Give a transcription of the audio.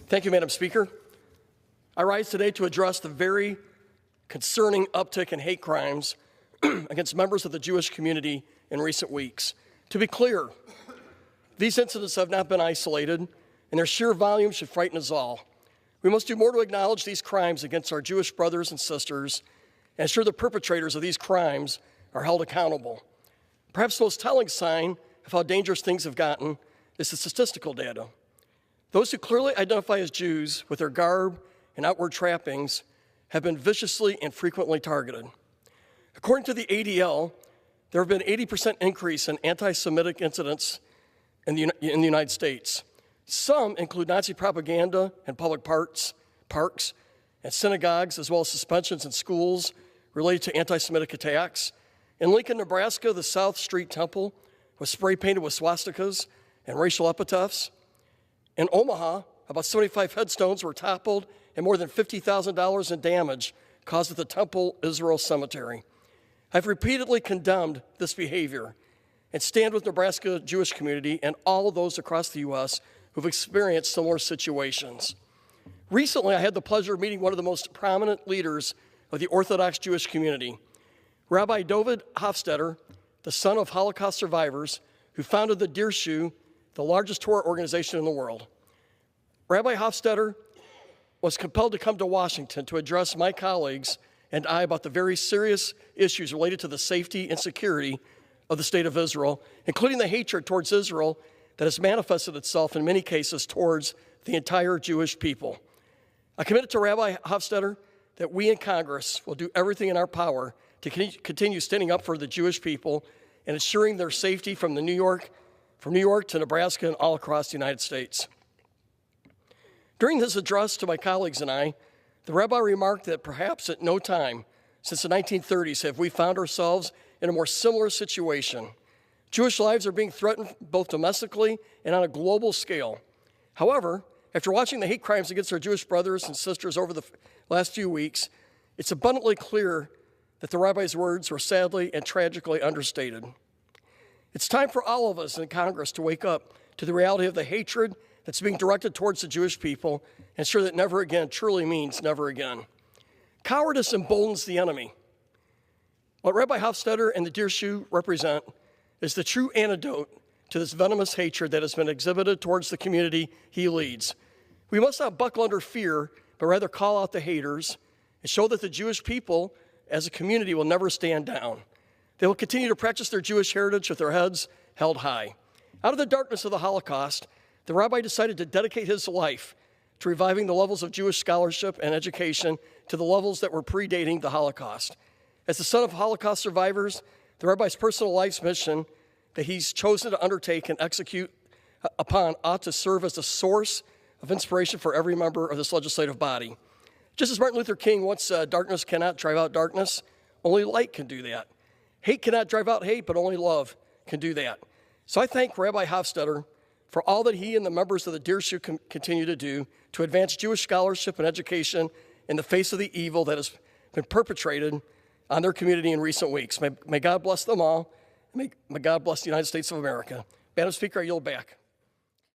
Thank you, Madam Speaker. I rise today to address the very concerning uptick in hate crimes against members of the Jewish community in recent weeks. To be clear, these incidents have not been isolated, and their sheer volume should frighten us all. We must do more to acknowledge these crimes against our Jewish brothers and sisters and ensure the perpetrators of these crimes are held accountable. Perhaps the most telling sign of how dangerous things have gotten is the statistical data. Those who clearly identify as Jews with their garb and outward trappings have been viciously and frequently targeted. According to the ADL, there have been an 80% increase in anti-Semitic incidents in the United States. Some include Nazi propaganda in public parks, and synagogues, as well as suspensions in schools related to anti-Semitic attacks. In Lincoln, Nebraska, the South Street Temple was spray painted with swastikas and racial epitaphs. In Omaha, about 75 headstones were toppled and more than $50,000 in damage caused at the Temple Israel Cemetery. I've repeatedly condemned this behavior and stand with Nebraska Jewish community and all of those across the U.S. who've experienced similar situations. Recently, I had the pleasure of meeting one of the most prominent leaders of the Orthodox Jewish community, Rabbi Dovid Hofstedter, the son of Holocaust survivors, who founded the Dirshu, the largest Torah organization in the world. Rabbi Hofstedter was compelled to come to Washington to address my colleagues and I about the very serious issues related to the safety and security of the state of Israel, including the hatred towards Israel that has manifested itself in many cases towards the entire Jewish people. I committed to Rabbi Hofstedter that we in Congress will do everything in our power to continue standing up for the Jewish people and ensuring their safety from New York to Nebraska and all across the United States. During his address to my colleagues and I, the rabbi remarked that perhaps at no time since the 1930s have we found ourselves in a more similar situation. Jewish lives are being threatened both domestically and on a global scale. However, after watching the hate crimes against our Jewish brothers and sisters over the last few weeks, it's abundantly clear that the rabbi's words were sadly and tragically understated. It's time for all of us in Congress to wake up to the reality of the hatred that's being directed towards the Jewish people and ensure that never again truly means never again. Cowardice emboldens the enemy. What Rabbi Hofstedter and the Dirshu represent is the true antidote to this venomous hatred that has been exhibited towards the community he leads. We must not buckle under fear, but rather call out the haters and show that the Jewish people as a community will never stand down. They will continue to practice their Jewish heritage with their heads held high. Out of the darkness of the Holocaust, the rabbi decided to dedicate his life to reviving the levels of Jewish scholarship and education to the levels that were predating the Holocaust. As the son of Holocaust survivors, the rabbi's personal life's mission that he's chosen to undertake and execute upon ought to serve as a source of inspiration for every member of this legislative body. Just as Martin Luther King once said, darkness cannot drive out darkness, only light can do that. Hate cannot drive out hate, but only love can do that. So I thank Rabbi Hofstedter for all that he and the members of the Dirshu continue to do to advance Jewish scholarship and education in the face of the evil that has been perpetrated on their community in recent weeks. May God bless them all. May God bless the United States of America. Madam Speaker, I yield back.